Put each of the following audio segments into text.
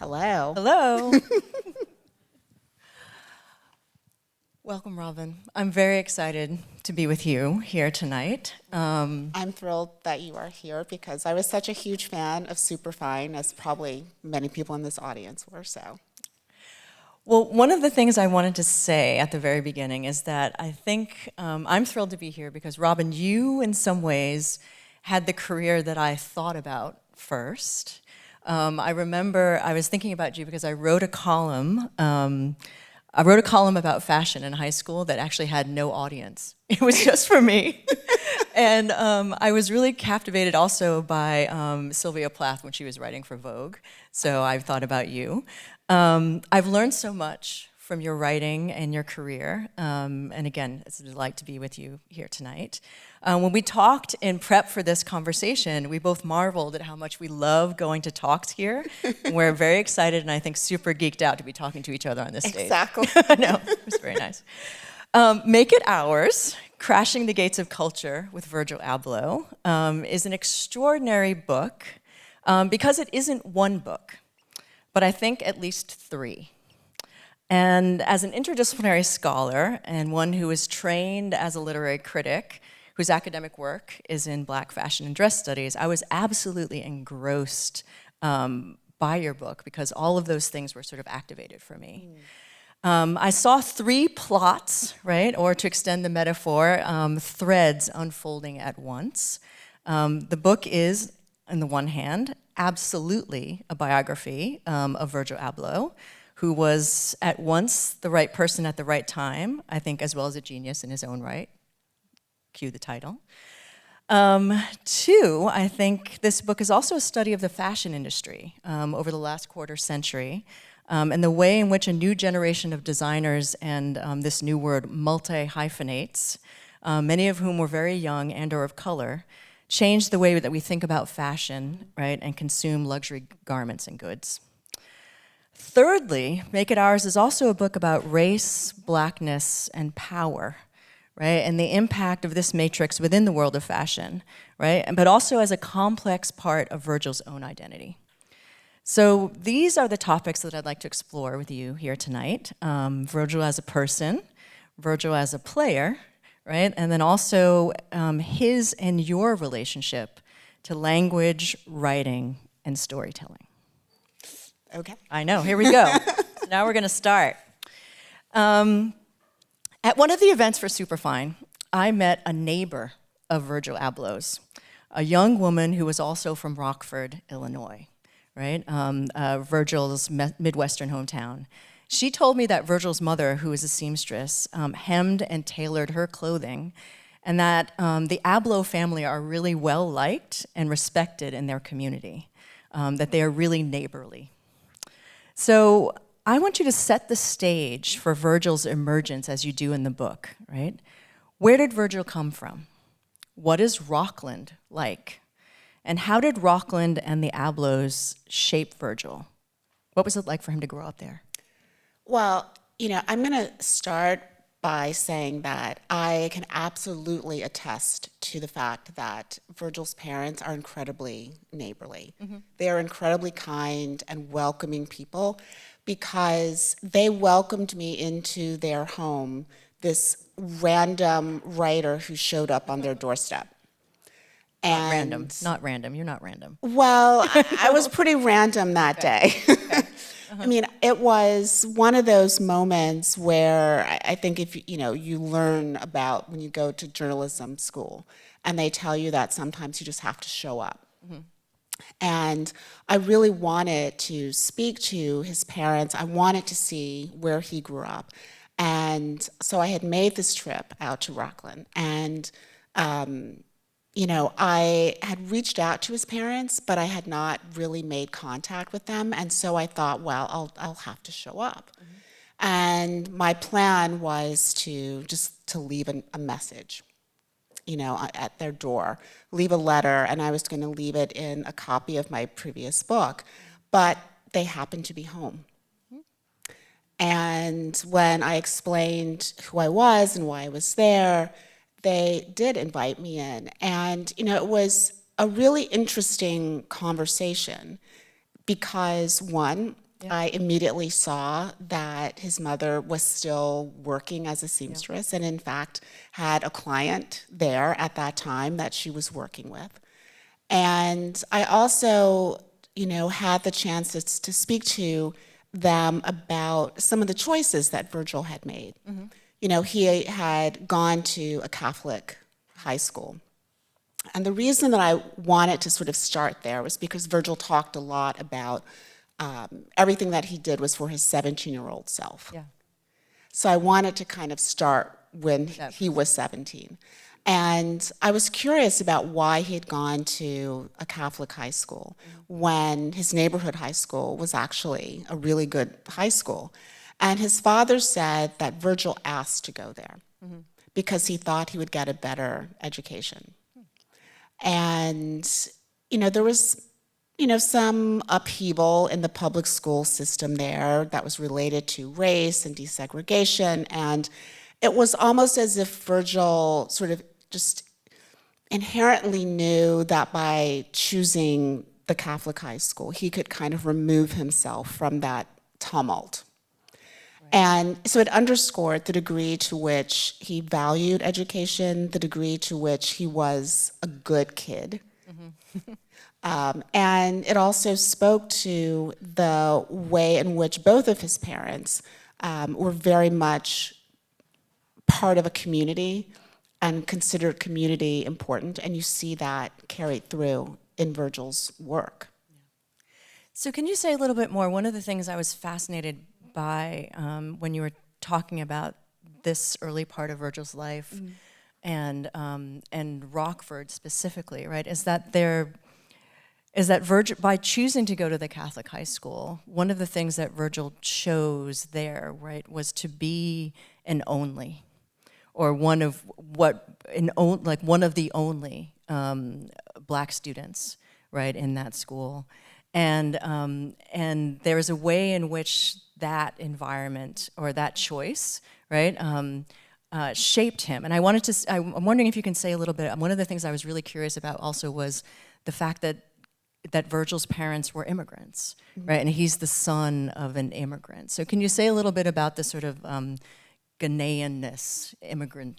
Hello. Hello. Welcome, Robin. I'm very excited to be with you here tonight. I'm thrilled that you are here because I was such a huge fan of Superfine, as probably many people in this audience were, so. Well, one of the things I wanted to say at the very beginning is that I think I'm thrilled to be here because, Robin, you in some ways had the career that I thought about first. I remember I was thinking about you because I wrote a column about fashion in high school that actually had no audience. It was just for me. And I was really captivated also by Sylvia Plath when she was writing for Vogue. So I thought about you. I've learned so much from your writing and your career. And again, it's a delight to be with you here tonight. When we talked in prep for this conversation, we both marveled at how much we love going to talks here. And we're very excited and I think super geeked out to be talking to each other on this stage. Exactly. I know, it was very nice. Make It Ours, Crashing the Gates of Culture with Virgil Abloh, is an extraordinary book because it isn't one book, but I think at least three. And as an interdisciplinary scholar and one who is trained as a literary critic, whose academic work is in Black fashion and dress studies, I was absolutely engrossed by your book because all of those things were sort of activated for me. I saw three plots, right, or to extend the metaphor, threads unfolding at once. The book is, on the one hand, absolutely a biography of Virgil Abloh, who was at once the right person at the right time, I think as well as a genius in his own right. Cue the title. Two, I think this book is also a study of the fashion industry over the last quarter century, and the way in which a new generation of designers and this new word multi-hyphenates, many of whom were very young and or of color, changed the way that we think about fashion, right, and consume luxury garments and goods. Thirdly, Make It Ours is also a book about race, blackness, and power, right, and the impact of this matrix within the world of fashion, right, but also as a complex part of Virgil's own identity. So these are the topics that I'd like to explore with you here tonight. Virgil as a person, Virgil as a player, right, and then also his and your relationship to language, writing, and storytelling. Okay. I know, here we go. So now we're gonna start. At one of the events for Superfine, I met a neighbor of Virgil Abloh's, a young woman who was also from Rockford, Illinois, right? Virgil's Midwestern hometown. She told me that Virgil's mother, who is a seamstress, hemmed and tailored her clothing, and that the Abloh family are really well-liked and respected in their community, that they are really neighborly. So I want you to set the stage for Virgil's emergence as you do in the book, right? Where did Virgil come from? What is Rockland like? And how did Rockland and the Ablohs shape Virgil? What was it like for him to grow up there? Well, I'm going to start by saying that I can absolutely attest to the fact that Virgil's parents are incredibly neighborly. Mm-hmm. They are incredibly kind and welcoming people because they welcomed me into their home, this random writer who showed up on their doorstep. Not random, you're not random. Well, I was pretty random that day. Okay. I mean, it was one of those moments where I think if you learn about when you go to journalism school and they tell you that sometimes you just have to show up. Mm-hmm. And I really wanted to speak to his parents. I wanted to see where he grew up. And so I had made this trip out to Rockland. And I had reached out to his parents, but I had not really made contact with them. And so I thought, well, I'll have to show up. Mm-hmm. And my plan was to leave a message, at their door, leave a letter, and I was going to leave it in a copy of my previous book. But they happened to be home. Mm-hmm. And when I explained who I was and why I was there, they did invite me in. And, it was a really interesting conversation because, one, I immediately saw that his mother was still working as a seamstress and in fact had a client there at that time that she was working with. And I also, had the chance to speak to them about some of the choices that Virgil had made. He had gone to a Catholic high school. And the reason that I wanted to sort of start there was because Virgil talked a lot about everything that he did was for his 17-year-old self. Yeah. So I wanted to kind of start when he was 17. And I was curious about why he had gone to a Catholic high school when his neighborhood high school was actually a really good high school. And his father said that Virgil asked to go there because he thought he would get a better education. And, there was, some upheaval in the public school system there that was related to race and desegregation. And it was almost as if Virgil sort of just inherently knew that by choosing the Catholic high school, he could kind of remove himself from that tumult. And so it underscored the degree to which he valued education, the degree to which he was a good kid. And it also spoke to the way in which both of his parents were very much part of a community and considered community important. And you see that carried through in Virgil's work. So can you say a little bit more? One of the things I was fascinated by when you were talking about this early part of Virgil's life and Rockford specifically, right, is that Virgil, by choosing to go to the Catholic high school, one of the things that Virgil chose there, right, was to be an only, or one of the only black students, right, in that school. And there's a way in which that environment or that choice, right, shaped him. And I'm wondering if you can say a little bit. One of the things I was really curious about also was the fact that Virgil's parents were immigrants, right, and he's the son of an immigrant. So can you say a little bit about the sort of Ghanaianness, immigrant,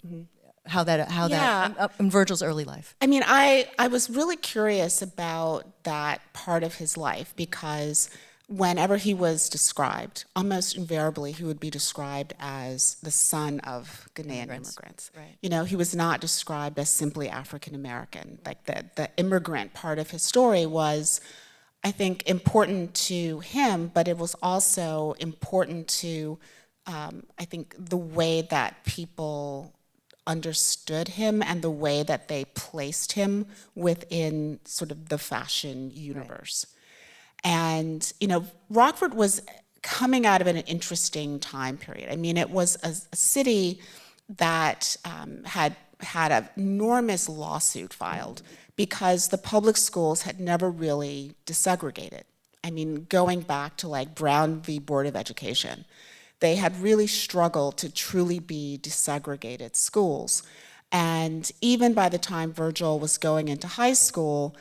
how that in Virgil's early life? I mean, I was really curious about that part of his life because whenever he was described, almost invariably he would be described as the son of Ghanaian immigrants. Right. He was not described as simply African American. Like the immigrant part of his story was, I think, important to him, but it was also important to, I think, the way that people understood him and the way that they placed him within sort of the fashion universe. Right. And, Rockford was coming out of an interesting time period. I mean, it was a city that had an enormous lawsuit filed because the public schools had never really desegregated. I mean, going back to like Brown v. Board of Education, they had really struggled to truly be desegregated schools. And even by the time Virgil was going into high school,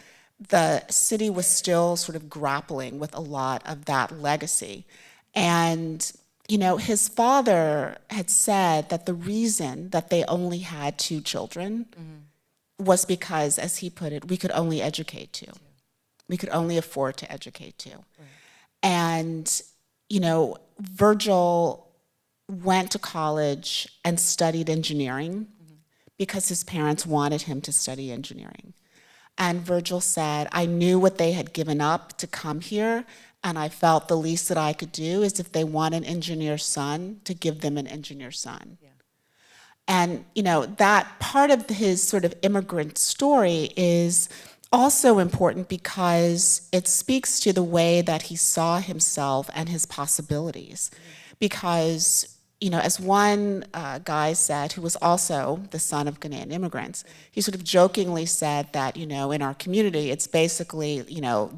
the city was still sort of grappling with a lot of that legacy. And, his father had said that the reason that they only had 2 children was because, as he put it, we could only educate 2. We could only afford to educate 2. Right. And, Virgil went to college and studied engineering because his parents wanted him to study engineering. And Virgil said, I knew what they had given up to come here, and I felt the least that I could do is if they want an engineer son, to give them an engineer son. Yeah. And, that part of his sort of immigrant story is also important because it speaks to the way that he saw himself and his possibilities. Because, as one guy said, who was also the son of Ghanaian immigrants, he sort of jokingly said that, in our community, it's basically,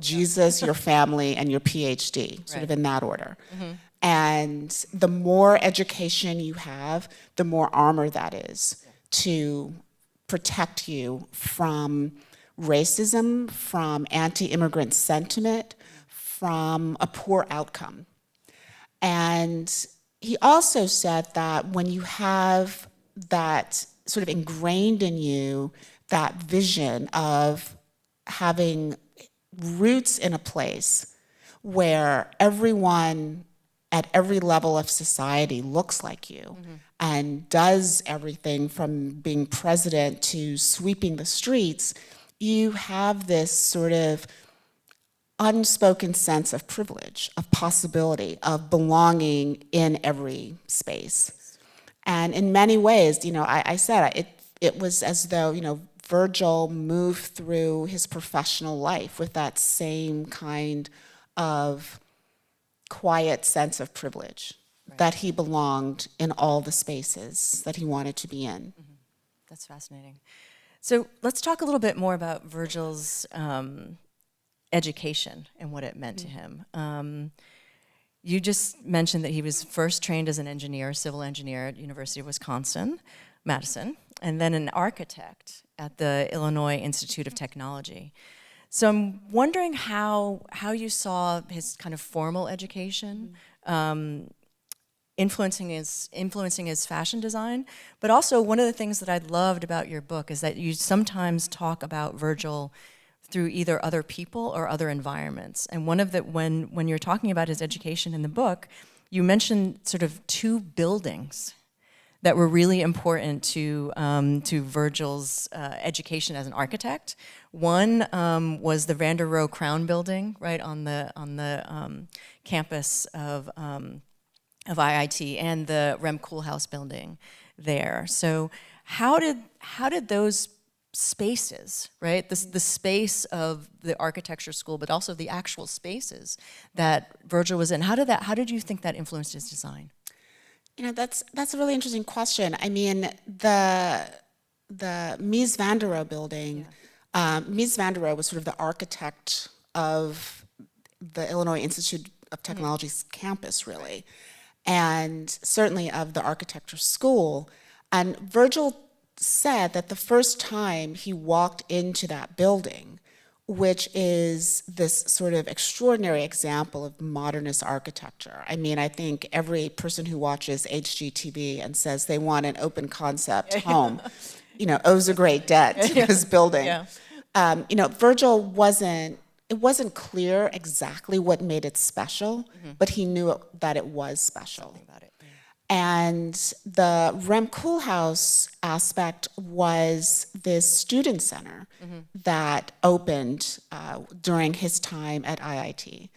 Jesus, your family, and your PhD, sort of in that order. And the more education you have, the more armor that is to protect you from racism, from anti-immigrant sentiment, from a poor outcome. And he also said that when you have that sort of ingrained in you, that vision of having roots in a place where everyone at every level of society looks like you and does everything from being president to sweeping the streets, you have this sort of unspoken sense of privilege, of possibility, of belonging in every space. And in many ways, I said it was as though, Virgil moved through his professional life with that same kind of quiet sense of privilege, that he belonged in all the spaces that he wanted to be in. That's fascinating. So let's talk a little bit more about Virgil's education and what it meant to him. You just mentioned that he was first trained as an engineer, civil engineer at University of Wisconsin-Madison, and then an architect at the Illinois Institute of Technology. So I'm wondering how you saw his kind of formal education influencing his fashion design, but also one of the things that I loved about your book is that you sometimes talk about Virgil through either other people or other environments. And one of the when you're talking about his education in the book, you mentioned sort of two buildings that were really important to Virgil's education as an architect. One was the Vander Rohe Crown Building, right on the campus of IIT, and the Rem Koolhaas Building there. So how did those spaces, right, the space of the architecture school, but also the actual spaces that Virgil was in, how did you think that influenced his design? That's a really interesting question. I mean, the Mies van der Rohe building, Mies van der Rohe was sort of the architect of the Illinois Institute of Technology's campus, really, and certainly of the architecture school. And Virgil said that the first time he walked into that building, which is this sort of extraordinary example of modernist architecture. I mean, I think every person who watches HGTV and says they want an open concept home, owes a great debt to this building. Yeah. Virgil it wasn't clear exactly what made it special, but he knew that it was special. Something about it. Yeah. And the Rem Koolhaas aspect was this student center that opened during his time at IIT.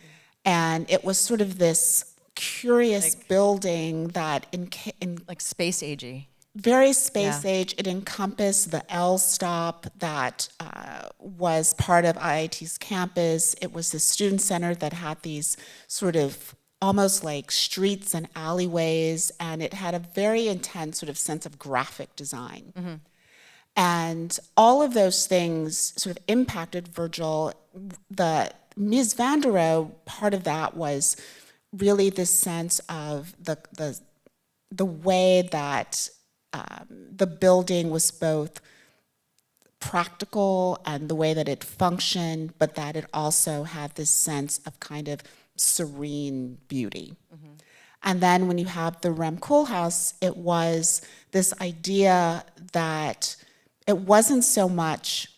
And it was sort of this curious building that like space agey. Very space age. It encompassed the L stop that was part of IIT's campus. It was the student center that had these sort of almost like streets and alleyways, and it had a very intense sort of sense of graphic design. And all of those things sort of impacted Virgil. The Mies van der Rohe, part of that was really this sense of the way that the building was both practical and the way that it functioned, but that it also had this sense of kind of serene beauty. And then when you have the Rem Koolhaas, it was this idea that it wasn't so much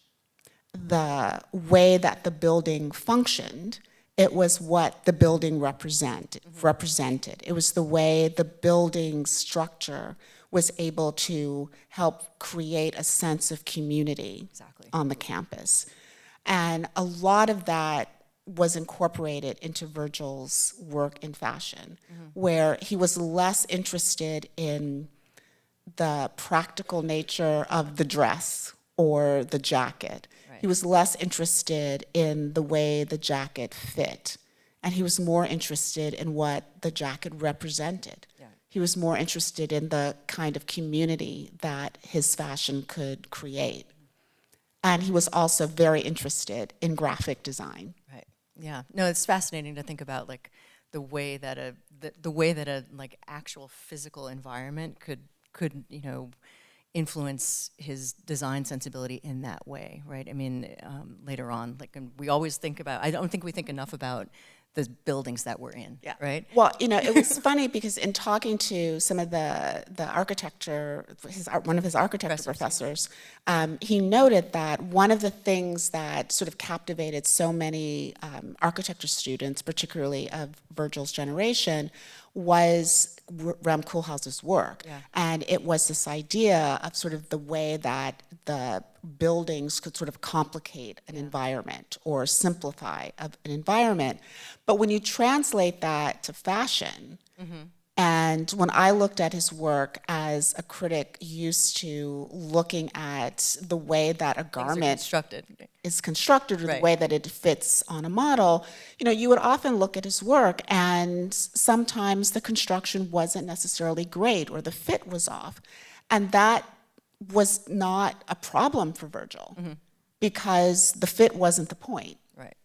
the way that the building functioned, it was what the building represented. It was the way the building structure was able to help create a sense of community on the campus. And a lot of that was incorporated into Virgil's work in fashion, where he was less interested in the practical nature of the dress or the jacket. He was less interested in the way the jacket fit, and he was more interested in what the jacket represented. He was more interested in the kind of community that his fashion could create. And he was also very interested in graphic design. Right. Yeah. No, it's fascinating to think about like the way that a like actual physical environment could influence his design sensibility in that way, right? I mean, later on, like we always think about. I don't think we think enough about the buildings that we're in, right? Well, it was funny because in talking to some of the architecture, one of his architecture professors, he noted that one of the things that sort of captivated so many architecture students, particularly of Virgil's generation, was Rem Koolhaas's work. And it was this idea of sort of the way that the buildings could sort of complicate an environment or simplify an environment. But when you translate that to fashion, and when I looked at his work as a critic used to looking at the way that a garment is constructed or the way that it fits on a model, you would often look at his work and sometimes the construction wasn't necessarily great or the fit was off. And that was not a problem for Virgil because the fit wasn't the point. Right.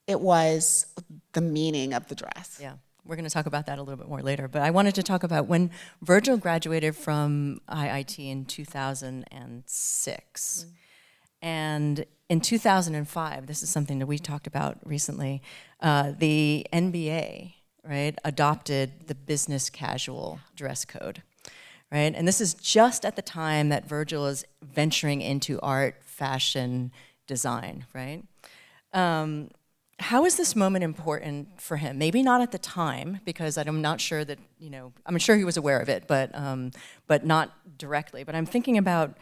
It was the meaning of the dress. Yeah. We're going to talk about that a little bit more later, but I wanted to talk about when Virgil graduated from IIT in 2006. And in 2005, this is something that we talked about recently, the NBA, right, adopted the business casual dress code, right? And this is just at the time that Virgil is venturing into art, fashion, design, right? How is this moment important for him? Maybe not at the time, because I'm not sure that, I'm sure he was aware of it, but not directly. But I'm thinking about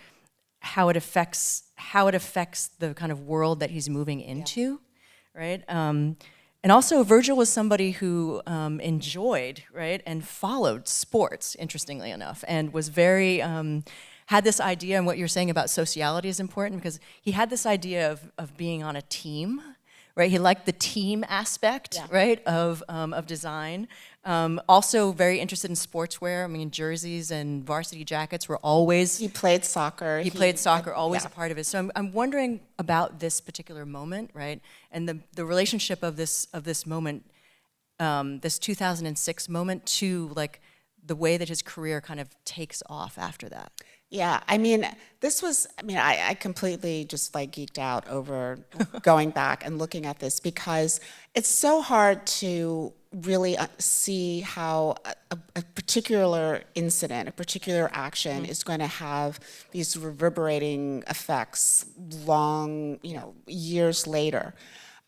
how it affects the kind of world that he's moving into, right? And also, Virgil was somebody who enjoyed, right, and followed sports, interestingly enough, and was very, had this idea, and what you're saying about sociality is important, because he had this idea of being on a team, right? He liked the team aspect, right, of design. Also very interested in sportswear. I mean, jerseys and varsity jackets were always... He played soccer. He played soccer, always a part of it. So I'm wondering about this particular moment, right? And the relationship of this moment, this 2006 moment, to like the way that his career kind of takes off after that. Yeah, I completely just like geeked out over going back and looking at this because it's so hard to really see how a particular incident, a particular action is going to have these reverberating effects long, years later.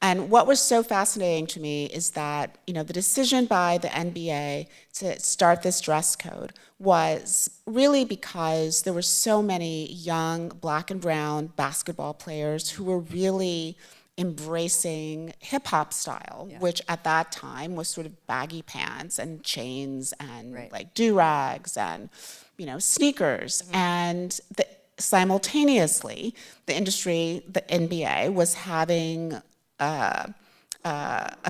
And what was so fascinating to me is that, the decision by the NBA to start this dress code was really because there were so many young black and brown basketball players who were really embracing hip hop style, which at that time was sort of baggy pants and chains and like do-rags and, sneakers. And simultaneously, the industry, the NBA, was having a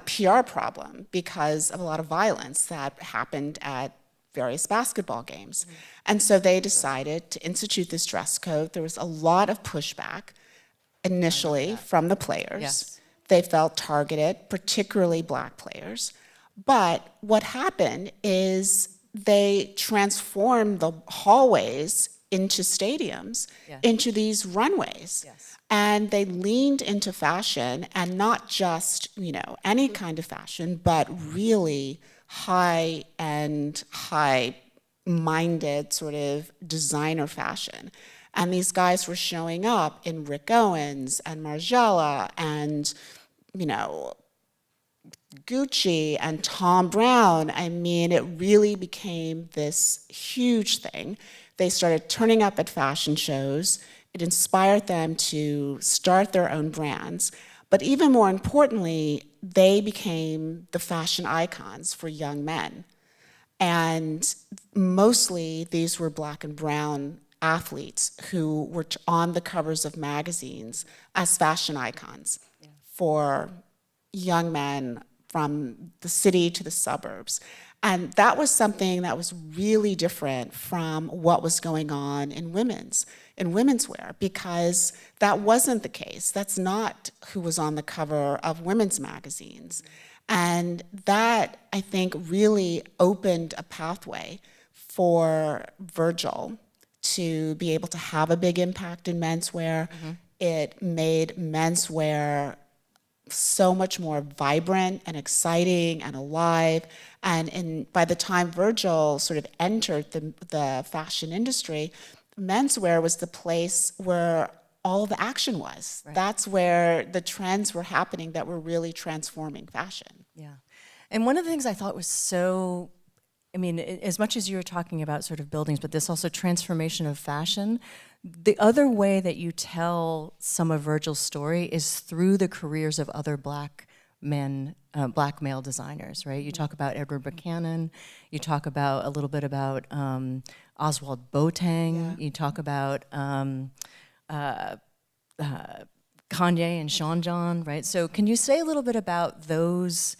PR problem because of a lot of violence that happened at various basketball games. And so they decided to institute this dress code. There was a lot of pushback initially from the players. They felt targeted, particularly black players. But what happened is they transformed the hallways into stadiums, into these runways. And they leaned into fashion, and not just, any kind of fashion, but really high-end, high-minded sort of designer fashion. And these guys were showing up in Rick Owens and Margiela and, Gucci and Tom Brown. I mean, it really became this huge thing. They started turning up at fashion shows. It inspired them to start their own brands. But even more importantly, they became the fashion icons for young men. And mostly these were black and brown athletes who were on the covers of magazines as fashion icons for young men from the city to the suburbs. And that was something that was really different from what was going on in women's wear, because that wasn't the case. That's not who was on the cover of women's magazines. And that, I think, really opened a pathway for Virgil to be able to have a big impact in menswear. It made menswear so much more vibrant and exciting and alive. And by the time Virgil sort of entered the fashion industry, menswear was the place where all the action was. Right. That's where the trends were happening that were really transforming fashion. Yeah. And one of the things I thought was so, I mean, as much as you were talking about sort of buildings, but this also transformation of fashion, the other way that you tell some of Virgil's story is through the careers of other black men, black male designers, right? You talk about Edward Buchanan, you talk about a little bit about Oswald Boateng, you talk about Kanye and Sean John, right? So can you say a little bit about those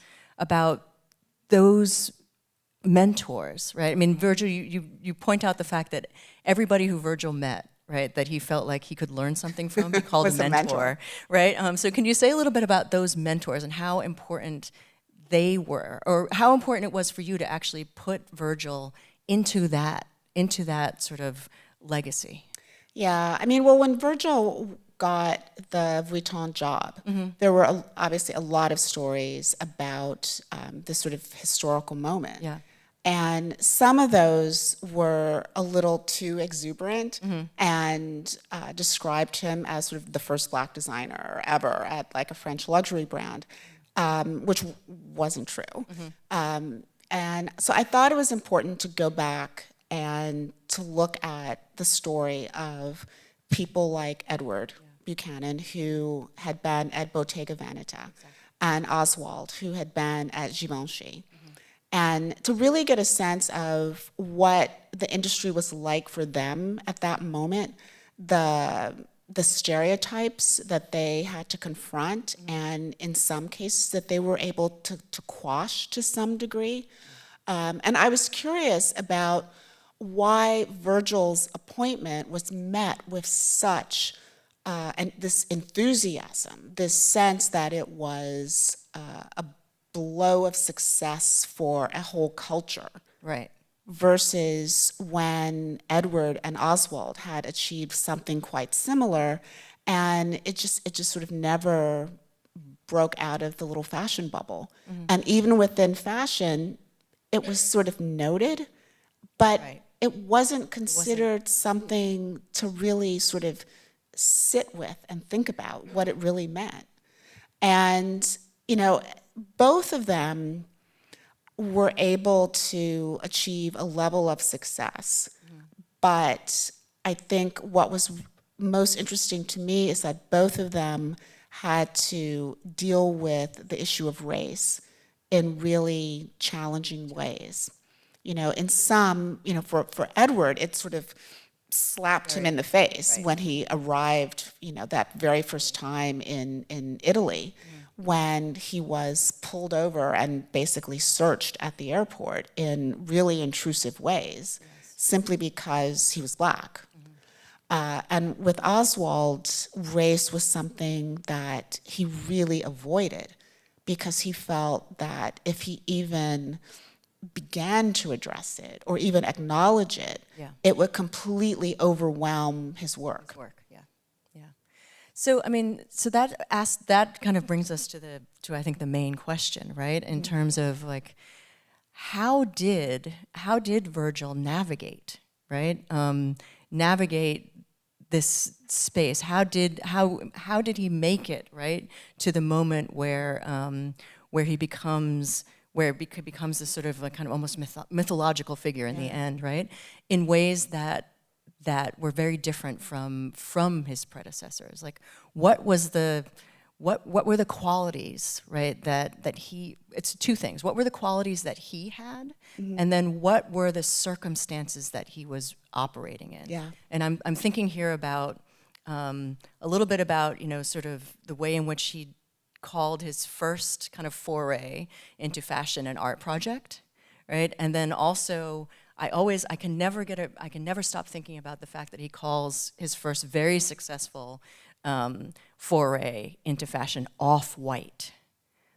mentors, right? I mean, Virgil, you point out the fact that everybody who Virgil met, right, that he felt like he could learn something from, he called a mentor, right? So can you say a little bit about those mentors and how important they were, or how important it was for you to actually put Virgil into that sort of legacy? Yeah, I mean, well, when Virgil got the Vuitton job, there were obviously a lot of stories about this sort of historical moment. Yeah. And some of those were a little too exuberant and described him as sort of the first black designer ever at like a French luxury brand, which wasn't true. And so I thought it was important to go back and to look at the story of people like Edward Buchanan, who had been at Bottega Veneta, and Oswald, who had been at Givenchy. And to really get a sense of what the industry was like for them at that moment, the stereotypes that they had to confront, and in some cases that they were able to quash to some degree. And I was curious about why Virgil's appointment was met with such and this enthusiasm, this sense that it was a blow of success for a whole culture. Right. Versus when Edward and Oswald had achieved something quite similar, and it just sort of never broke out of the little fashion bubble. And even within fashion, it was sort of noted, but it wasn't considered something to really sort of sit with and think about what it really meant. And, you know, both of them were able to achieve a level of success. But I think what was most interesting to me is that both of them had to deal with the issue of race in really challenging ways. You know, in some, you know, for Edward, it sort of slapped him in the face when he arrived, you know, that very first time in Italy, when he was pulled over and basically searched at the airport in really intrusive ways, simply because he was black. And with Oswald, race was something that he really avoided, because he felt that if he even began to address it or even acknowledge it, it would completely overwhelm his work. So I mean, so that kind of brings us to I think the main question, right? In terms of like, how did Virgil navigate, right? Navigate this space. How did he make it, right, to the moment where he becomes this sort of a kind of almost mythological figure in the end, right? In ways that were very different from his predecessors. Like, what were the qualities, right, that he, it's two things. What were the qualities that he had, and then what were the circumstances that he was operating in? Yeah. And I'm thinking here about a little bit about, you know, sort of the way in which he called his first kind of foray into fashion an art project, right? And then also, I can never stop thinking about the fact that he calls his first very successful foray into fashion Off-White.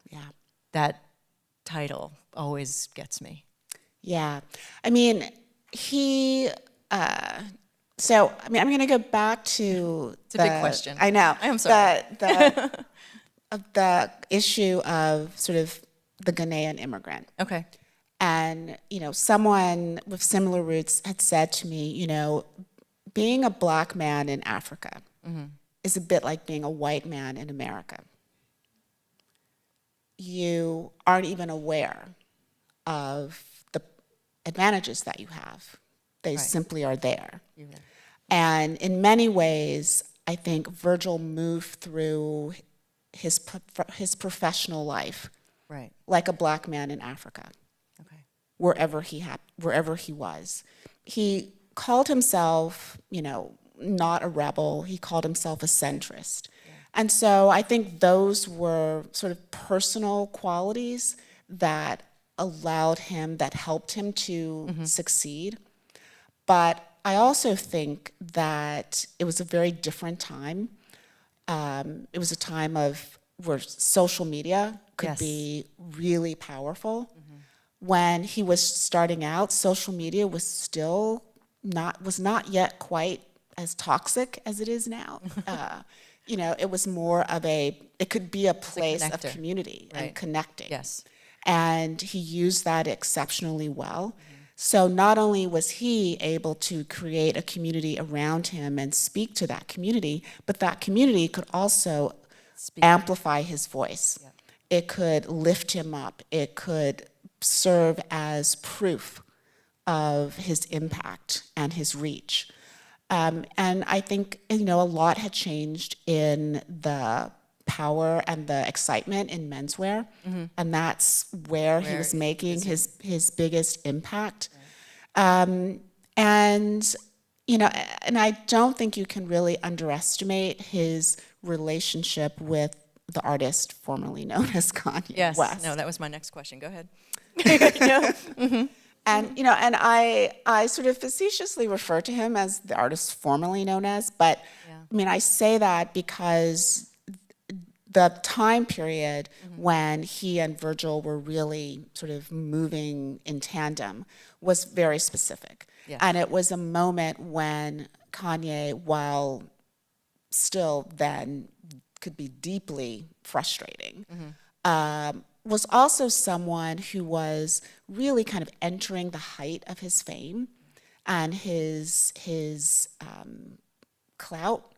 Yeah. That title always gets me. Yeah. I mean, so I'm going to go back to it's a big question. I know. I am sorry. the issue of sort of the Ghanaian immigrant. Okay. And, someone with similar roots had said to me, being a black man in Africa is a bit like being a white man in America. You aren't even aware of the advantages that you have. They simply are there. And in many ways, I think Virgil moved through his professional life like a black man in Africa. Wherever he was. He called himself, not a rebel. He called himself a centrist. And so I think those were sort of personal qualities that helped him to succeed. But I also think that it was a very different time. It was a time where social media could be really powerful. When he was starting out, social media was not yet quite as toxic as it is now. It was more of it could be a place of community and connecting. Yes. And he used that exceptionally well. So not only was he able to create a community around him and speak to that community, but that community could also amplify his voice. Yep. It could lift him up. It could serve as proof of his impact and his reach. And I think, a lot had changed in the power and the excitement in menswear, and that's where he was making his biggest impact. And I don't think you can really underestimate his relationship with the artist formerly known as Kanye West. No, that was my next question. Go ahead. And and I sort of facetiously refer to him as the artist formerly known as, but I say that because the time period when he and Virgil were really sort of moving in tandem was very specific. Yeah. And it was a moment when Kanye, while still then could be deeply frustrating, was also someone who was really kind of entering the height of his fame and his clout.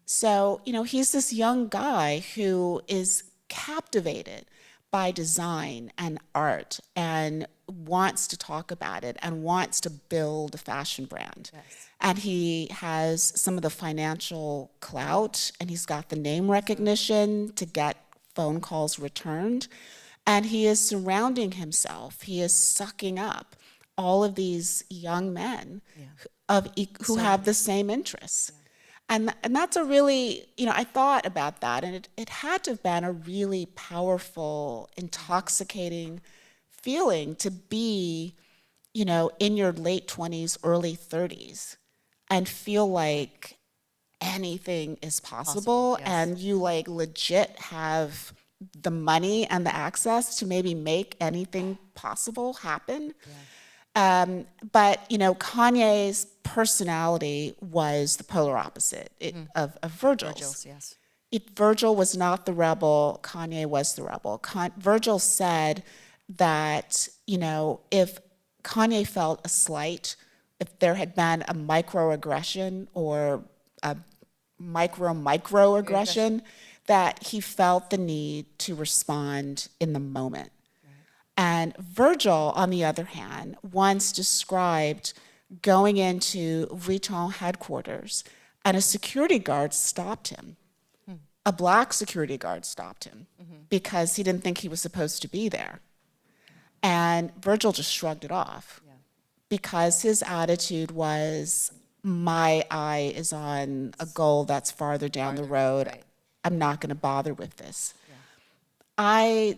So, he's this young guy who is captivated by design and art and wants to talk about it and wants to build a fashion brand. Yes. And he has some of the financial clout, and he's got the name recognition to get phone calls returned. And he is surrounding himself, he is sucking up all of these young men who have the same interests. Yeah. And that's a really, I thought about that, and it had to have been a really powerful, intoxicating feeling to be, in your late 20s, early 30s, and feel like anything is possible yes. And you legit have the money and the access to maybe make anything possible happen. Yeah. But Kanye's personality was the polar opposite of Virgil's. Yes. Virgil was not the rebel, Kanye was the rebel. Virgil said that, if Kanye felt a slight, if there had been a microaggression or a microaggression, that he felt the need to respond in the moment. And Virgil, on the other hand, once described going into Vuitton headquarters and a security guard stopped him. A black security guard stopped him because he didn't think he was supposed to be there. And Virgil just shrugged it off because his attitude was, my eye is on a goal that's farther down the road. Right. I'm not going to bother with this. Yeah.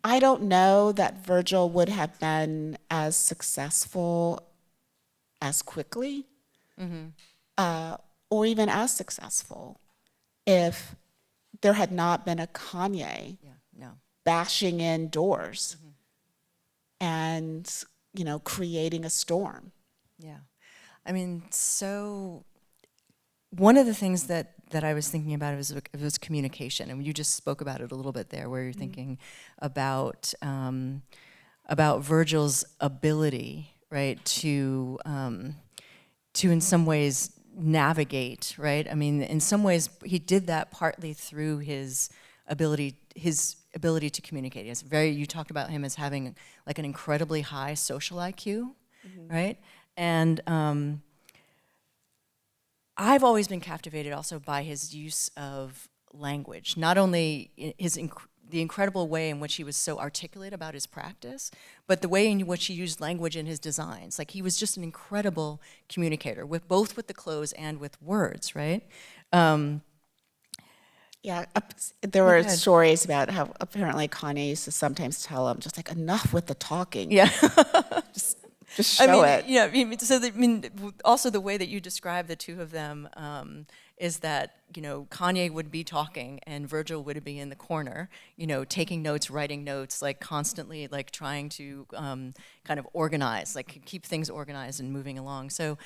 I don't know that Virgil would have been as successful as quickly or even as successful if there had not been a Kanye bashing in doors and, creating a storm. Yeah. I mean, so one of the things that that I was thinking about was communication, and you just spoke about it a little bit there, where you're thinking about Virgil's ability, right, to in some ways navigate, right? I mean, in some ways, he did that partly through his ability to communicate. You talked about him as having like an incredibly high social IQ, right? And I've always been captivated also by his use of language, not only the incredible way in which he was so articulate about his practice, but the way in which he used language in his designs. Like, he was just an incredible communicator, both with the clothes and with words, right? Yeah, there were stories about how apparently Kanye used to sometimes tell him, just like, enough with the talking. Yeah. Just show it. Yeah, also the way that you describe the two of them is that, Kanye would be talking and Virgil would be in the corner, taking notes, writing notes, like constantly, like trying to kind of organize, like keep things organized and moving along. So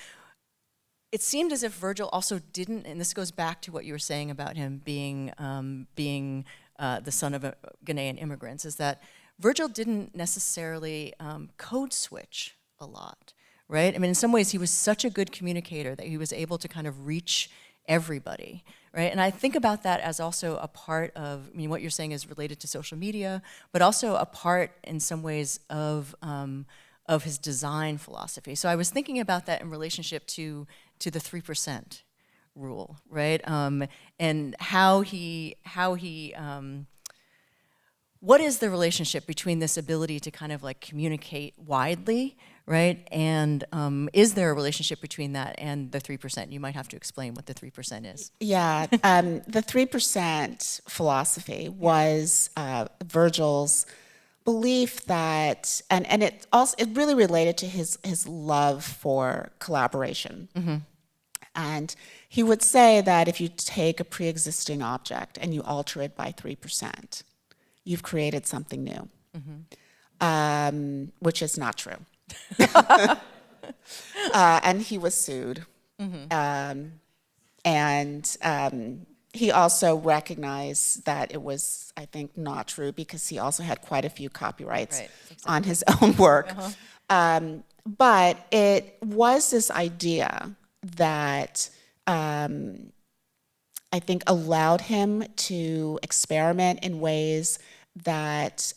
it seemed as if Virgil also didn't, and this goes back to what you were saying about him being the son of Ghanaian immigrants, is that Virgil didn't necessarily code switch a lot, right? I mean, in some ways, he was such a good communicator that he was able to kind of reach everybody, right? And I think about that as also a part of, what you're saying is related to social media, but also a part, in some ways, of his design philosophy. So I was thinking about that in relationship to the 3% rule, right? And what is the relationship between this ability to kind of like communicate widely, right? And is there a relationship between that and the 3%? You might have to explain what the 3% is. Yeah, the 3% philosophy was Virgil's belief that, and it really related to his love for collaboration. And he would say that if you take a pre-existing object and you alter it by 3%, you've created something new, which is not true. And he was sued. He also recognized that it was, I think, not true because he also had quite a few copyrights on his own work. But it was this idea that I think allowed him to experiment in ways that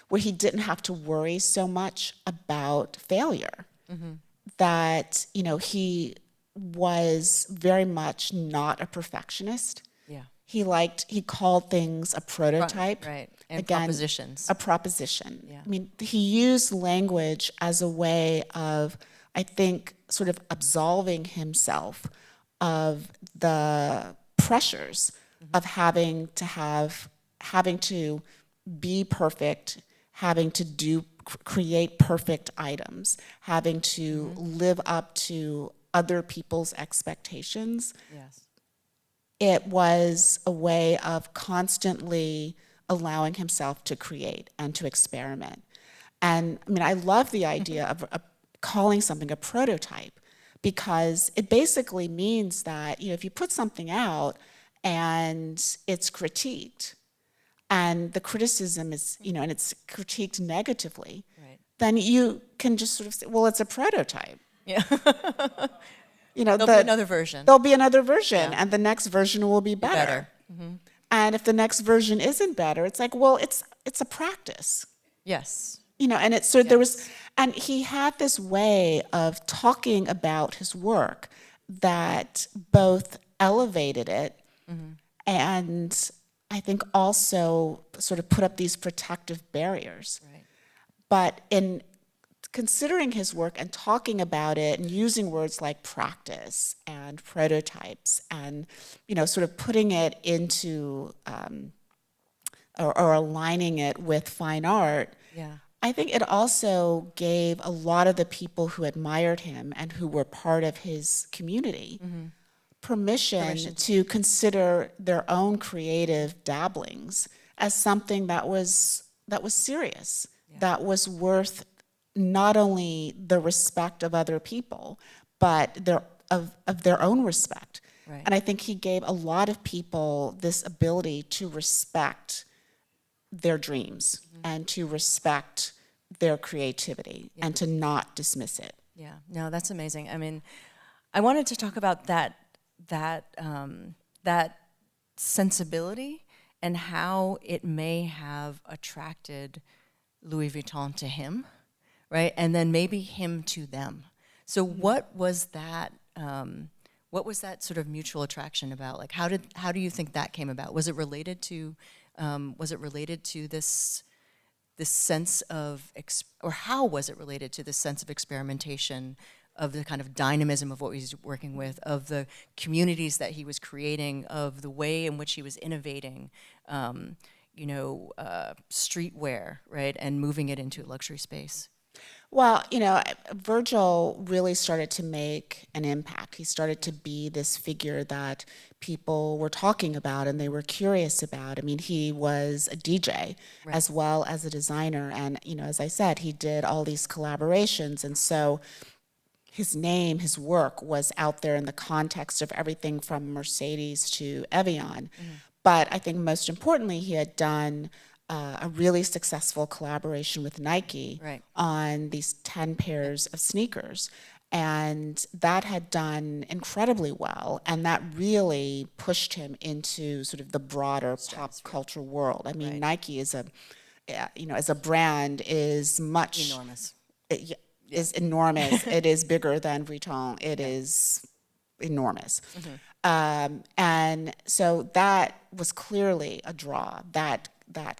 where he didn't have to worry so much about failure. That, he was very much not a perfectionist. Yeah. He called things a prototype. Right, and again, propositions. A proposition. Yeah. I mean, he used language as a way of, I think, sort of absolving himself of the pressures of having to be perfect, having to create perfect items, having to live up to other people's expectations. Yes. It was a way of constantly allowing himself to create and to experiment. And I love the idea of calling something a prototype, because it basically means that, if you put something out and it's critiqued, and the criticism is, and it's critiqued negatively, then you can just sort of say, well, it's a prototype. Yeah. There'll be another version. There'll be another version, and the next version will be better. And if the next version isn't better, it's like, well, it's a practice. Yes. And it's so there was, and he had this way of talking about his work that both elevated it and I think also sort of put up these protective barriers. Right. But in considering his work and talking about it and using words like practice and prototypes and, sort of putting it into or aligning it with fine art, I think it also gave a lot of the people who admired him and who were part of his community permission to consider their own creative dabblings as something that was serious, that was worth not only the respect of other people, but of their own respect. Right. And I think he gave a lot of people this ability to respect their dreams and to respect their creativity and to not dismiss it. Yeah, no, that's amazing. I mean, I wanted to talk about that sensibility and how it may have attracted Louis Vuitton to him, right? And then maybe him to them. So what was that? What was that sort of mutual attraction about? Like, how do you think that came about? Was it related to this sense of, or how was it related to this sense of experimentation, of the kind of dynamism of what he was working with, of the communities that he was creating, of the way in which he was innovating, streetwear, right, and moving it into a luxury space? Well, Virgil really started to make an impact. He started to be this figure that people were talking about and they were curious about. I mean, he was a DJ as well as a designer. And, as I said, he did all these collaborations. And so his name, his work was out there in the context of everything from Mercedes to Evian. But I think most importantly, he had done a really successful collaboration with Nike on these 10 pairs of sneakers. And that had done incredibly well. And that really pushed him into sort of the broader pop culture world. I mean, Nike is as a brand is much... Enormous. Is enormous. It is bigger than Vuitton. It is enormous. And so that was clearly a draw. That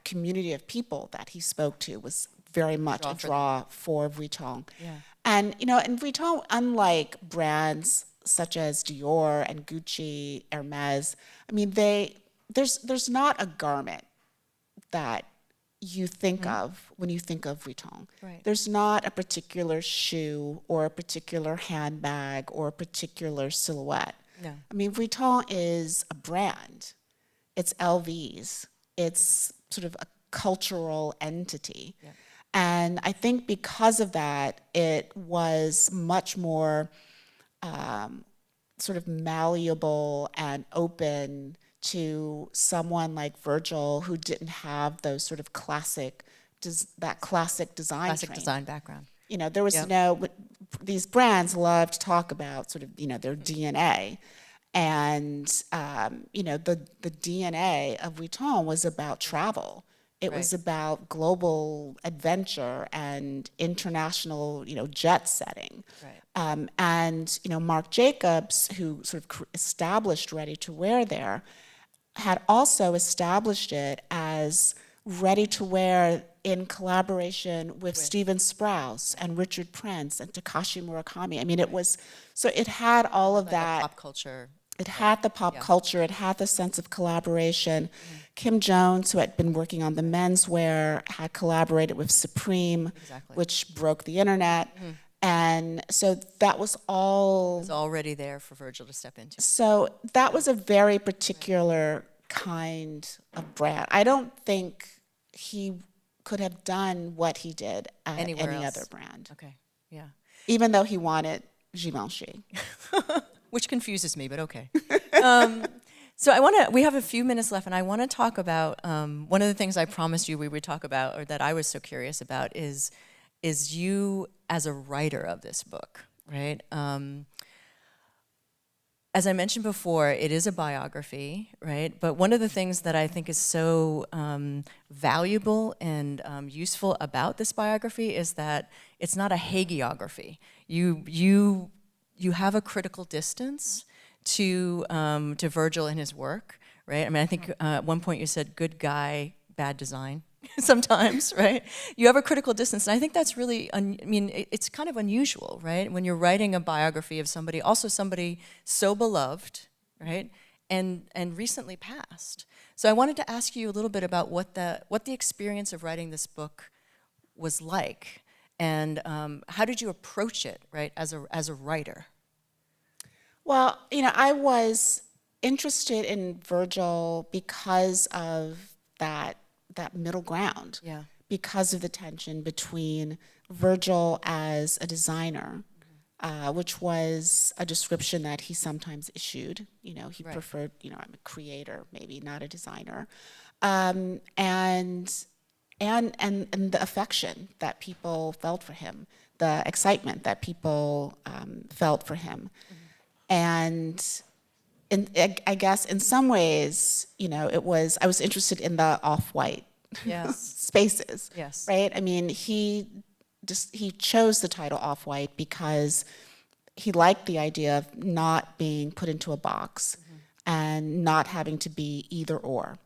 community of people that he spoke to was very much a draw for Vuitton. And, in Vuitton, unlike brands such as Dior and Gucci, Hermes, I mean, there's not a garment that you think of when you think of Vuitton. There's not a particular shoe or a particular handbag or a particular silhouette. I mean, Vuitton is a brand. It's LVs. It's sort of a cultural entity. And I think because of that, it was much more sort of malleable and open to someone like Virgil, who didn't have those sort of classic design background. There was these brands love to talk about sort of, their DNA. And, the DNA of Vuitton was about travel. It was about global adventure and international, jet setting. And, Marc Jacobs, who sort of established ready-to-wear there, had also established it as ready-to-wear in collaboration with Steven Sprouse and Richard Prince and Takashi Murakami. I mean, it had all of that. Pop culture. It had the pop culture, it had the sense of collaboration. Kim Jones, who had been working on the menswear, had collaborated with Supreme, which broke the internet. And so that was all... It was already there for Virgil to step into. So that was a very particular kind of brand. I don't think he could have done what he did at any other brand. Okay, yeah. Even though he wanted Givenchy. Which confuses me, but okay. So we have a few minutes left, and I want to talk about, one of the things I promised you we would talk about, or that I was so curious about, is you as a writer of this book, right? As I mentioned before, it is a biography, right? But one of the things that I think is so valuable and useful about this biography is that it's not a hagiography. You have a critical distance to Virgil and his work, right? I mean, I think at one point you said, good guy, bad design, sometimes, right? You have a critical distance, and I think that's really, it's kind of unusual, right? When you're writing a biography of somebody, also somebody so beloved, right? And recently passed. So I wanted to ask you a little bit about what the experience of writing this book was like, and how did you approach it, right, as a writer? Well, I was interested in Virgil because of that middle ground. Because of the tension between Virgil as a designer, which was a description that he sometimes issued. You know, he Right. preferred, you know, I'm a creator, maybe not a designer. And the affection that people felt for him, the excitement that people felt for him. And I guess in some ways, you know, I was interested in the off-white Yes. spaces, Yes. right? I mean, he chose the title Off-White because he liked the idea of not being put into a box and not having to be either or.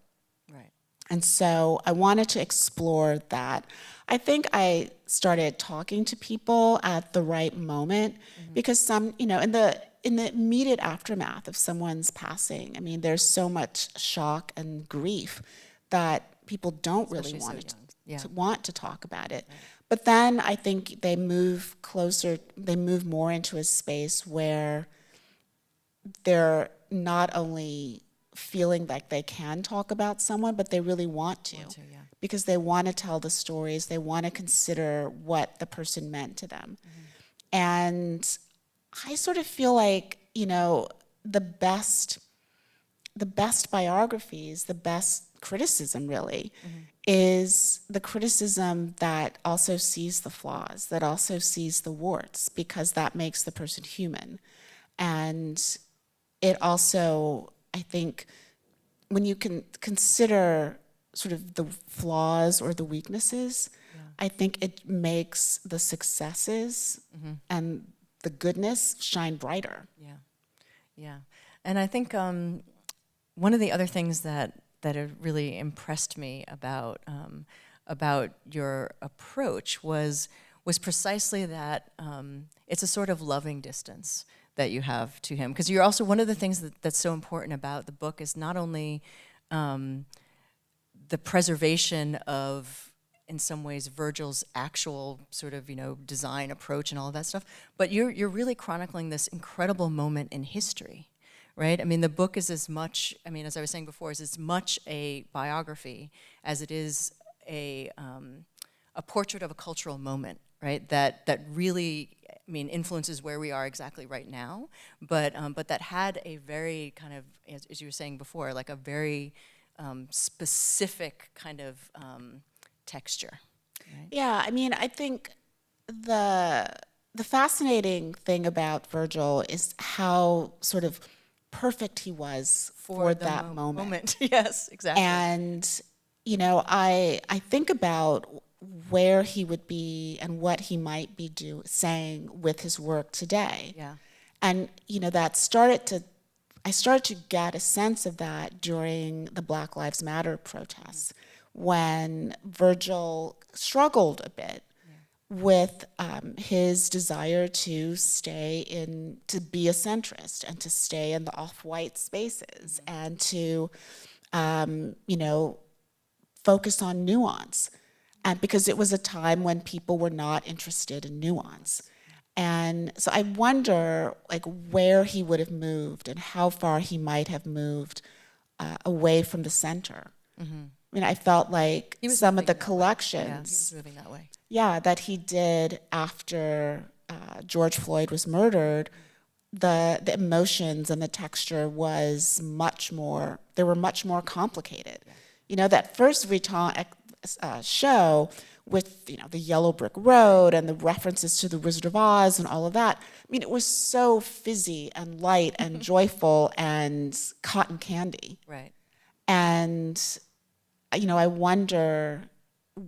Right. And so I wanted to explore that. I think I started talking to people at the right moment because some, you know, in the immediate aftermath of someone's passing, I mean, there's so much shock and grief that people don't really Especially so want young. Yeah. to want to talk about it. Right. But then I think they move more into a space where they're not only feeling like they can talk about someone, but they really want to, Yeah. because they want to tell the stories, they want to consider what the person meant to them. And I sort of feel like, you know, the best biographies, the best criticism really, is the criticism that also sees the flaws, that also sees the warts, because that makes the person human. And it also, I think, when you can consider sort of the flaws or the weaknesses, I think it makes the successes and the goodness shine brighter. Yeah, yeah. And I think one of the other things that have really impressed me about your approach was precisely that it's a sort of loving distance that you have to him. Because you're also, one of the things that's so important about the book is not only the preservation of, in some ways, Virgil's actual sort of, you know, design approach and all of that stuff, but you're really chronicling this incredible moment in history, right? I mean, the book is as much, I mean, as I was saying before, is as much a biography as it is a portrait of a cultural moment, right? That really, I mean, influences where we are exactly right now, but that had a very kind of, as you were saying before, like a very specific kind of texture. Right? Yeah, I mean, I think the fascinating thing about Virgil is how sort of perfect he was for that moment. Yes, exactly. And, you know, I think about where he would be and what he might be saying with his work today. Yeah. And, you know, I started to get a sense of that during the Black Lives Matter protests, when Virgil struggled a bit with his desire to be a centrist and to stay in the off-white spaces and to, you know, focus on nuance. And because it was a time when people were not interested in nuance. And so I wonder, like, where he would have moved and how far he might have moved away from the center. I mean, I felt like some of the collections, Yeah, he was moving that way. Yeah, that he did after George Floyd was murdered, the emotions and the texture was much more. They were much more complicated. Yeah. You know, that first Vuitton show with, you know, the yellow brick road and the references to the Wizard of Oz and all of that. I mean, it was so fizzy and light and joyful and cotton candy. Right. And, you know, I wonder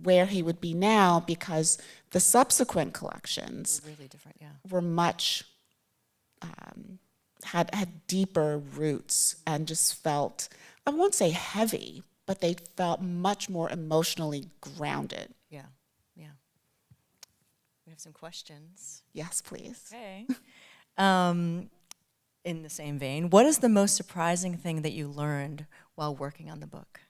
where he would be now, because the subsequent collections Were really different, yeah. were much, had deeper roots and just felt, I won't say heavy, but they felt much more emotionally grounded. Yeah, yeah. We have some questions. Yes, please. Okay. In the same vein, what is the most surprising thing that you learned while working on the book?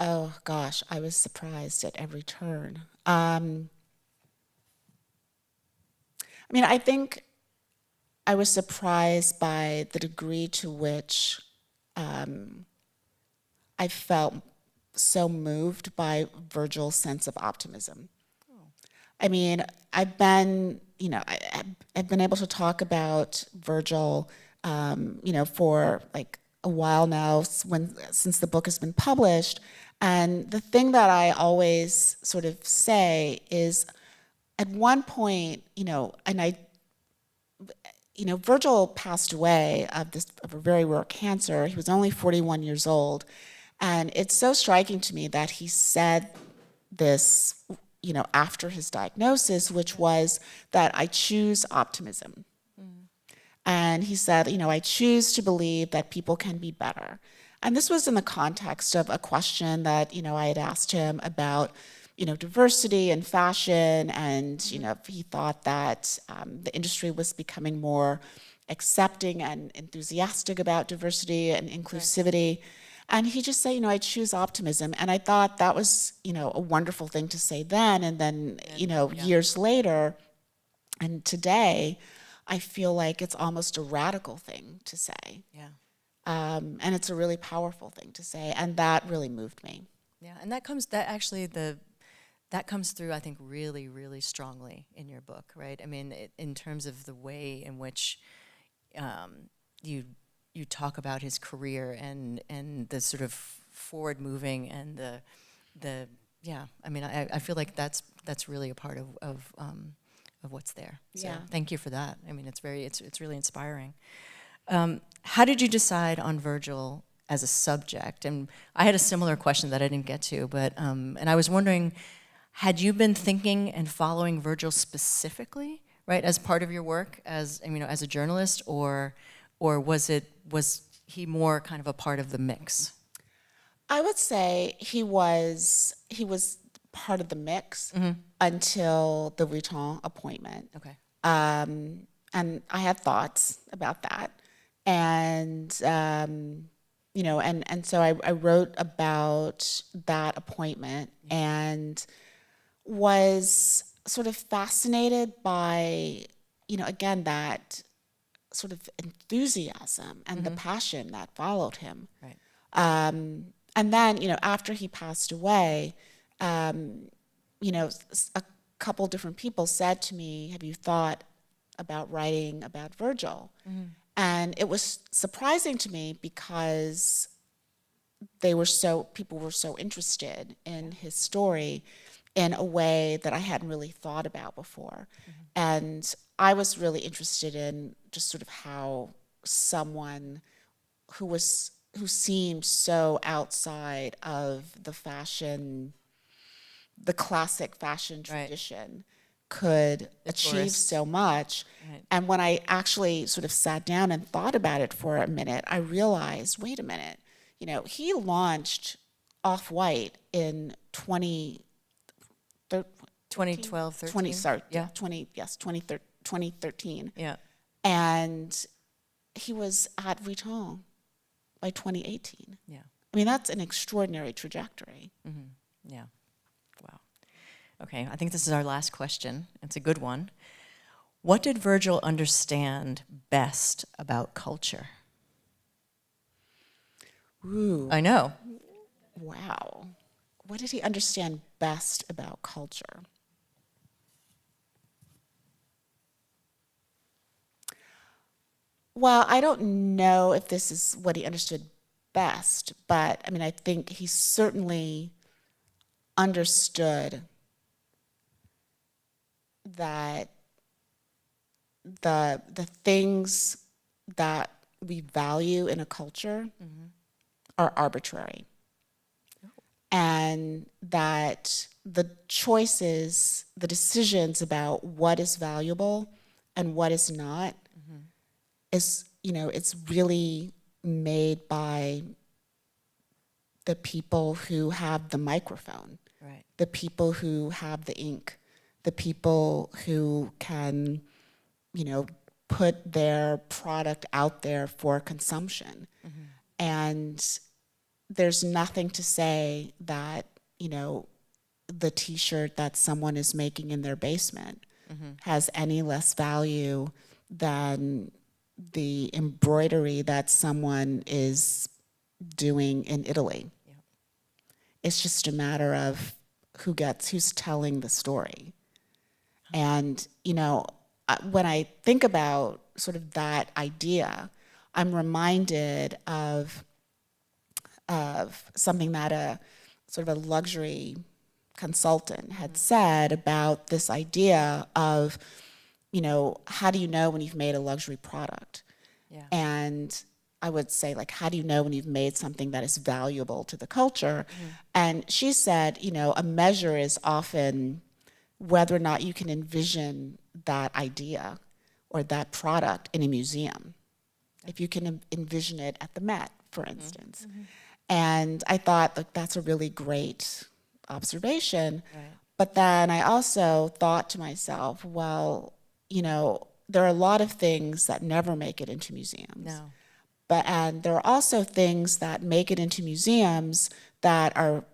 Oh gosh, I was surprised at every turn. I mean, I think I was surprised by the degree to which I felt so moved by Virgil's sense of optimism. I mean, I've been, I've been able to talk about Virgil, for like a while now, since the book has been published. And the thing that I always sort of say is, at one point, Virgil passed away of a very rare cancer. He was only 41 years old. And it's so striking to me that he said this, after his diagnosis, which was that I choose optimism. And he said, I choose to believe that people can be better. And this was in the context of a question that, I had asked him about, diversity in fashion, and, he thought that the industry was becoming more accepting and enthusiastic about diversity and inclusivity. Right. And he just said, I choose optimism. And I thought that was, a wonderful thing to say then. And then, years later, and today, I feel like it's almost a radical thing to say. Yeah. And it's a really powerful thing to say. And that really moved me. Yeah, and that comes through, I think, really, really strongly in your book, right? I mean, in terms of the way in which you talk about his career and the sort of forward moving and the I mean, I feel like that's really a part of what's there. So yeah. Thank you for that. I mean, it's really inspiring. How did you decide on Virgil as a subject? And I had a similar question that I didn't get to, but and I was wondering, had you been thinking and following Virgil specifically, right, as part of your work as as a journalist, or was he more kind of a part of the mix? I would say he was part of the mix until the Vuitton appointment. Okay. And I had thoughts about that. And, and so I wrote about that appointment and was sort of fascinated by, again, that sort of enthusiasm and the passion that followed him. Right. And then, after he passed away, a couple different people said to me, have you thought about writing about Virgil? And it was surprising to me because people were so interested in his story in a way that I hadn't really thought about before. And I was really interested in just sort of how someone who seemed so outside of the classic fashion tradition, could achieve so much. Right. And when I actually sort of sat down and thought about it for a minute, I realized, wait a minute, he launched Off-White in 2012, 13? 2013. Yeah. And he was at Vuitton by 2018. Yeah. I mean, that's an extraordinary trajectory. Yeah. Wow. Okay, I think this is our last question. It's a good one. What did Virgil understand best about culture? Ooh. I know. Wow. What did he understand best about culture? Well, I don't know if this is what he understood best, but I mean, I think he certainly understood that the things that we value in a culture are arbitrary. And that the choices, the decisions about what is valuable and what is not is, it's really made by the people who have the microphone, right, the people who have the ink, the people who can, put their product out there for consumption. And there's nothing to say that, the t-shirt that someone is making in their basement has any less value than the embroidery that someone is doing in Italy. Yeah. It's just a matter of who's telling the story. And, when I think about sort of that idea, I'm reminded of something that a sort of a luxury consultant had said about this idea of, how do you know when you've made a luxury product? Yeah. And I would say, like, how do you know when you've made something that is valuable to the culture? And she said, a measure is often whether or not you can envision that idea or that product in a museum. If you can envision it at the Met, for instance. And I thought, like, that's a really great observation. Right. But then I also thought to myself, well, there are a lot of things that never make it into museums. No. And there are also things that make it into museums that are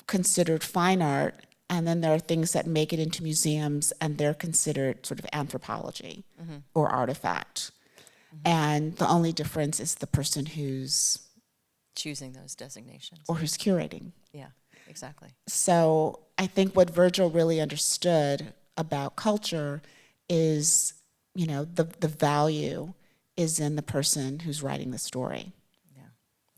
considered fine art, and then there are things that make it into museums and they're considered sort of anthropology or artifact. And the only difference is the person who's Choosing those designations. or who's curating. Yeah, exactly. So I think what Virgil really understood about culture is, the value is in the person who's writing the story.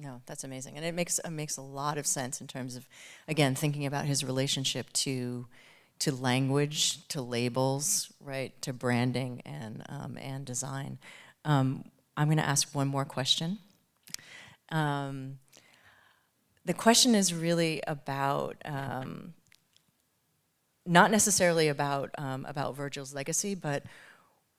No, that's amazing. And it makes a lot of sense in terms of, again, thinking about his relationship to language, to labels, right, to branding and design. I'm going to ask one more question. The question is really about, not necessarily about Virgil's legacy, but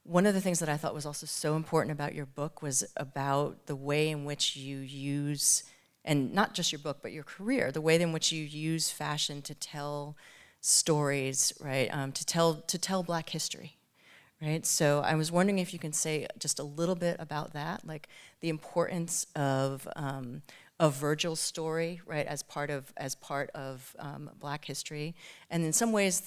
one of the things that I thought was also so important about your book was about the way in which you use, and not just your book, but your career, the way in which you use fashion to tell stories, right? To tell Black history, right? So I was wondering if you can say just a little bit about that, like the importance of Virgil's story, right, as part of Black history, and in some ways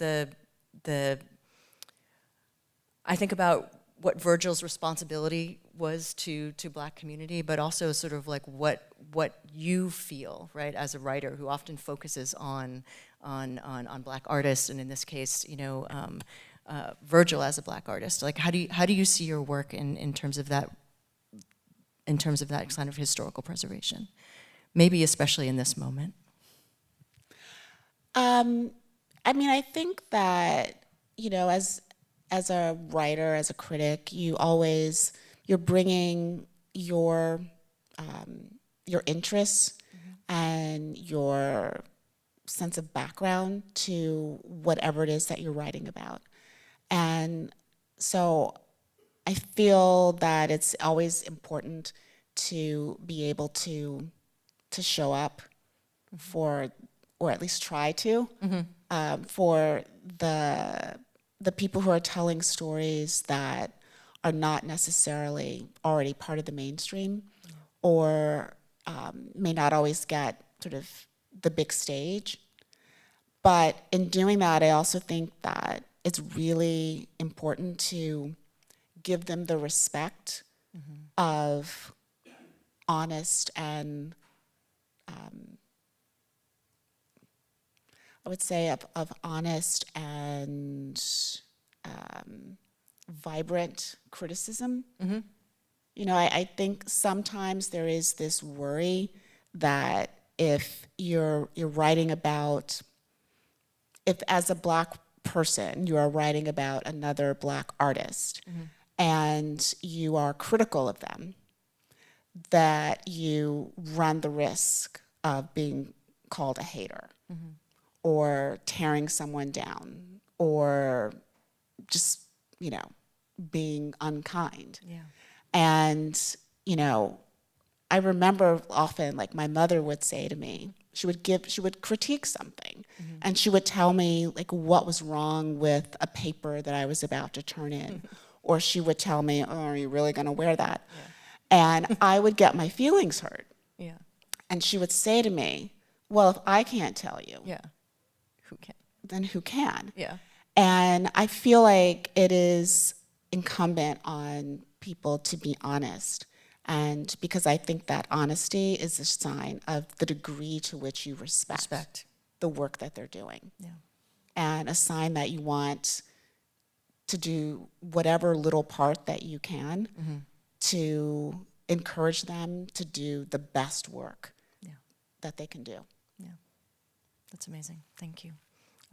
I think about what Virgil's responsibility was to Black community, but also sort of like what you feel, right, as a writer who often focuses on Black artists, and in this case, Virgil as a Black artist. Like, how do you see your work in terms of that kind of historical preservation? Maybe especially in this moment. I think that, as a writer, as a critic, you're bringing your interests and your sense of background to whatever it is that you're writing about. And so I feel that it's always important to be able to show up for, or at least try to, for the people who are telling stories that are not necessarily already part of the mainstream, or may not always get sort of the big stage. But in doing that, I also think that it's really important to give them the respect of honest and I would say of honest and vibrant criticism. I think sometimes there is this worry that if you're writing about, if as a Black person you are writing about another Black artist and you are critical of them, that you run the risk of being called a hater. Or tearing someone down, or just, being unkind. Yeah. And, I remember often, like, my mother would say to me, she would critique something, and she would tell me, like, what was wrong with a paper that I was about to turn in. Or she would tell me, oh, are you really going to wear that? Yeah. And I would get my feelings hurt. Yeah. And she would say to me, well, if I can't tell you, yeah. Who can? Then who can? Yeah. And I feel like it is incumbent on people to be honest. And because I think that honesty is a sign of the degree to which you respect the work that they're doing. Yeah. And a sign that you want to do whatever little part that you can to encourage them to do the best work that they can do. Yeah, that's amazing. Thank you.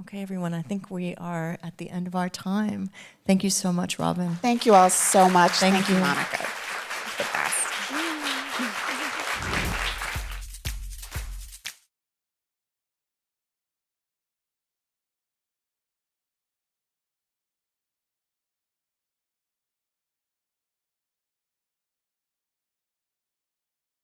Okay, everyone, I think we are at the end of our time. Thank you so much, Robin. Thank you all so much. Thank you. Monica. The best.